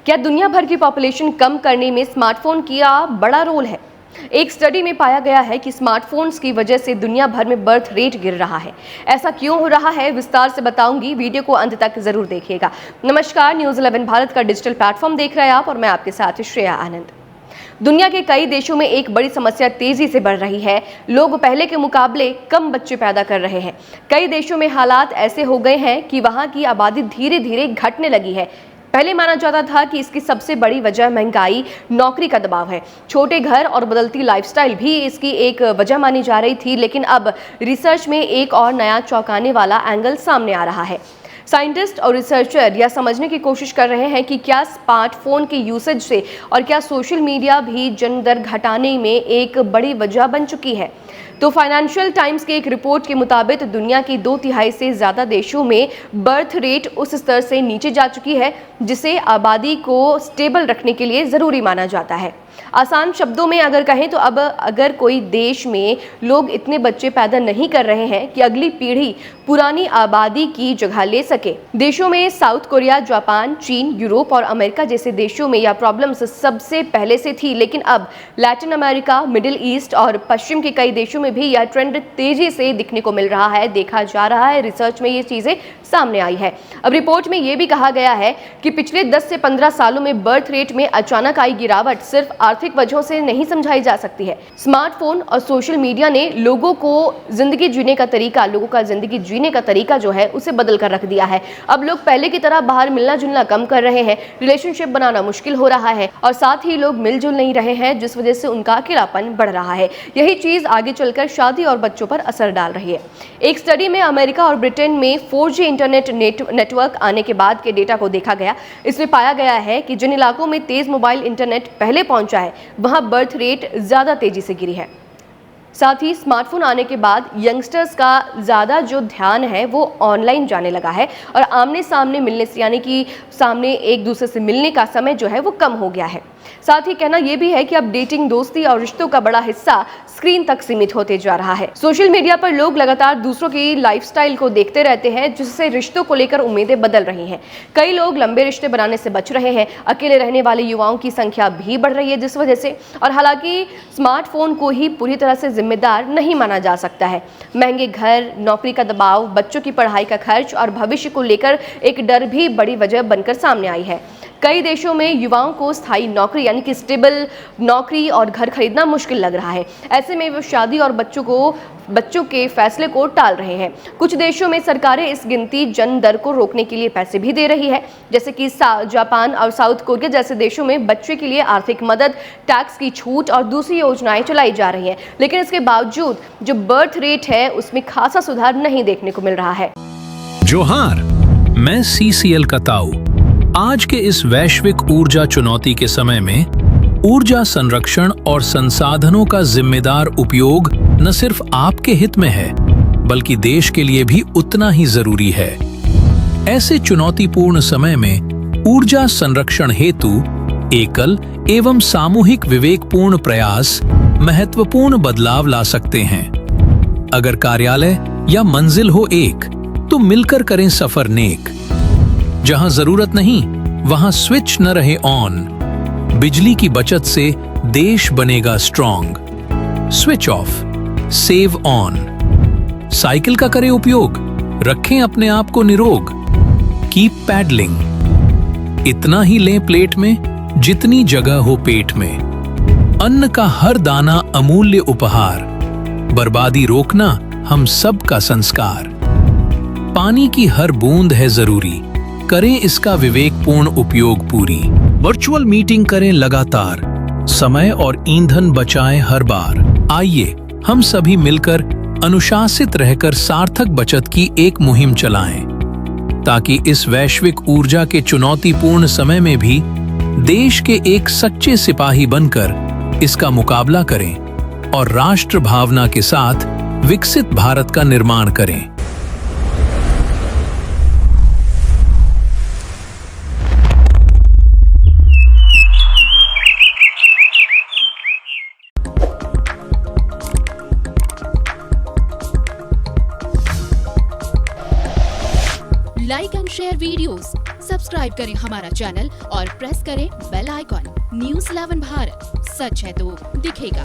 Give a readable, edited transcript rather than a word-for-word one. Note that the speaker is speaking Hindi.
क्या दुनिया भर की पॉपुलेशन कम करने में स्मार्टफोन का बड़ा रोल है? एक स्टडी में पाया गया है कि स्मार्टफोन्स की वजह से दुनिया भर में बर्थ रेट गिर रहा है। ऐसा क्यों हो रहा है, विस्तार से बताऊंगी, वीडियो को अंत तक जरूर देखिएगा। नमस्कार, न्यूज़ 11 भारत का डिजिटल प्लेटफॉर्म देख रहे हैं आप और मैं आपके साथ श्रेया आनंद। दुनिया के कई देशों में एक बड़ी समस्या तेजी से बढ़ रही है। लोग पहले के मुकाबले कम बच्चे पैदा कर रहे हैं। कई देशों में हालात ऐसे हो गए हैं कि वहां की आबादी धीरे धीरे घटने लगी है। पहले माना जाता था कि इसकी सबसे बड़ी वजह महंगाई, नौकरी का दबाव है। छोटे घर और बदलती लाइफस्टाइल भी इसकी एक वजह मानी जा रही थी, लेकिन अब रिसर्च में एक और नया चौंकाने वाला एंगल सामने आ रहा है। साइंटिस्ट और रिसर्चर यह समझने की कोशिश कर रहे हैं कि क्या स्मार्टफोन के यूसेज से और क्या सोशल मीडिया भी जन्म दर घटाने में एक बड़ी वजह बन चुकी है। तो फाइनेंशियल टाइम्स की एक रिपोर्ट के मुताबिक दुनिया की 2/3 से ज़्यादा देशों में बर्थ रेट उस स्तर से नीचे जा चुकी है जिसे आबादी को स्टेबल रखने के लिए ज़रूरी माना जाता है। आसान शब्दों में अगर कहें तो अब अगर कोई देश में लोग इतने बच्चे पैदा नहीं कर रहे हैं कि अगली पीढ़ी पुरानी आबादी की जगह ले सके। देशों में साउथ कोरिया, जापान, चीन, यूरोप और अमेरिका जैसे देशों में यह प्रॉब्लम्स सबसे पहले से थी, लेकिन अब लैटिन अमेरिका, मिडिल ईस्ट और पश्चिम के कई देशों में भी यह ट्रेंड तेजी से दिखने को मिल रहा है। देखा जा रहा है, रिसर्च में ये चीजें सामने आई है। अब रिपोर्ट में यह भी कहा गया है कि पिछले 10 से 15 सालों में बर्थ रेट में अचानक आई गिरावट सिर्फ आर्थिक वजहों से नहीं समझाई जा सकती है। स्मार्टफोन और सोशल मीडिया ने लोगों का जिंदगी जीने का तरीका जो है उसे बदल कर रख दिया है। अब लोग पहले की तरह बाहर मिलना जुलना कम कर रहे हैं, रिलेशनशिप बनाना मुश्किल हो रहा है और साथ ही लोग मिलजुल नहीं रहे हैं, जिस वजह से उनका अकेलापन बढ़ रहा है। यही चीज आगे चलकर शादी और बच्चों पर असर डाल रही है। एक स्टडी में अमेरिका और ब्रिटेन में 4G इंटरनेट नेटवर्क आने के बाद के डेटा को देखा गया। इसमें पाया गया है कि जिन इलाकों में तेज मोबाइल इंटरनेट पहले पहुंचा है वहां बर्थ रेट ज्यादा तेजी से गिरी है। साथ ही स्मार्टफोन आने के बाद यंगस्टर्स का ज़्यादा जो ध्यान है वो ऑनलाइन जाने लगा है और आमने सामने मिलने से, यानी कि सामने एक दूसरे से मिलने का समय जो है वो कम हो गया है। साथ ही कहना यह भी है कि अब डेटिंग, दोस्ती और रिश्तों का बड़ा हिस्सा स्क्रीन तक सीमित होते जा रहा है। सोशल मीडिया पर लोग लगातार दूसरों की लाइफस्टाइल को देखते रहते हैं, जिससे रिश्तों को लेकर उम्मीदें बदल रही हैं। कई लोग लंबे रिश्ते बनाने से बच रहे हैं। अकेले रहने वाले युवाओं की संख्या भी बढ़ रही है जिस वजह से। और हालांकि स्मार्टफोन को ही पूरी तरह से जिम्मेदार नहीं माना जा सकता है। महंगे घर, नौकरी का दबाव, बच्चों की पढ़ाई का खर्च और भविष्य को लेकर एक डर भी बड़ी वजह बनकर सामने आई है। कई देशों में युवाओं को स्थायी नौकरी, यानी कि स्टेबल नौकरी और घर खरीदना मुश्किल लग रहा है। ऐसे में वे शादी और बच्चों के फैसले को टाल रहे हैं। कुछ देशों में सरकारें इस गिनती जन्म दर को रोकने के लिए पैसे भी दे रही है, जैसे कि जापान और साउथ कोरिया जैसे देशों में बच्चे के लिए आर्थिक मदद, टैक्स की छूट और दूसरी योजनाएं चलाई जा रही हैं। लेकिन इसके बावजूद जो बर्थ रेट है उसमें खासा सुधार नहीं देखने को मिल रहा है। जोहार, मैं CCL का ताऊ। आज के इस वैश्विक ऊर्जा चुनौती के समय में ऊर्जा संरक्षण और संसाधनों का जिम्मेदार उपयोग न सिर्फ आपके हित में है, बल्कि देश के लिए भी उतना ही जरूरी है। ऐसे चुनौतीपूर्ण समय में ऊर्जा संरक्षण हेतु एकल एवं सामूहिक विवेकपूर्ण प्रयास महत्वपूर्ण बदलाव ला सकते हैं। अगर कार्यालय या मंजिल हो एक, तो मिलकर करें सफर नेक। जहां जरूरत नहीं वहां स्विच न रहे ऑन। बिजली की बचत से देश बनेगा strong. Switch off, save on. Cycle का करें उपयोग, रखें अपने आप को निरोग। Keep pedalling. इतना ही लें प्लेट में जितनी जगह हो पेट में। अन्न का हर दाना अमूल्य उपहार। बर्बादी रोकना हम सब का संस्कार। पानी की हर बूंद है जरूरी, करें इसका विवेकपूर्ण उपयोग पूरी। वर्चुअल मीटिंग करें लगातार, समय और ईंधन बचाएं हर बार। आइए हम सभी मिलकर अनुशासित रहकर सार्थक बचत की एक मुहिम चलाएं, ताकि इस वैश्विक ऊर्जा के चुनौतीपूर्ण समय में भी देश के एक सच्चे सिपाही बनकर इसका मुकाबला करें और राष्ट्र भावना के साथ विकसित भारत का निर्माण करें। like and share videos, subscribe subscribe करें हमारा चैनल और प्रेस करें बेल आइकॉन। News 11 भारत, सच है तो दिखेगा।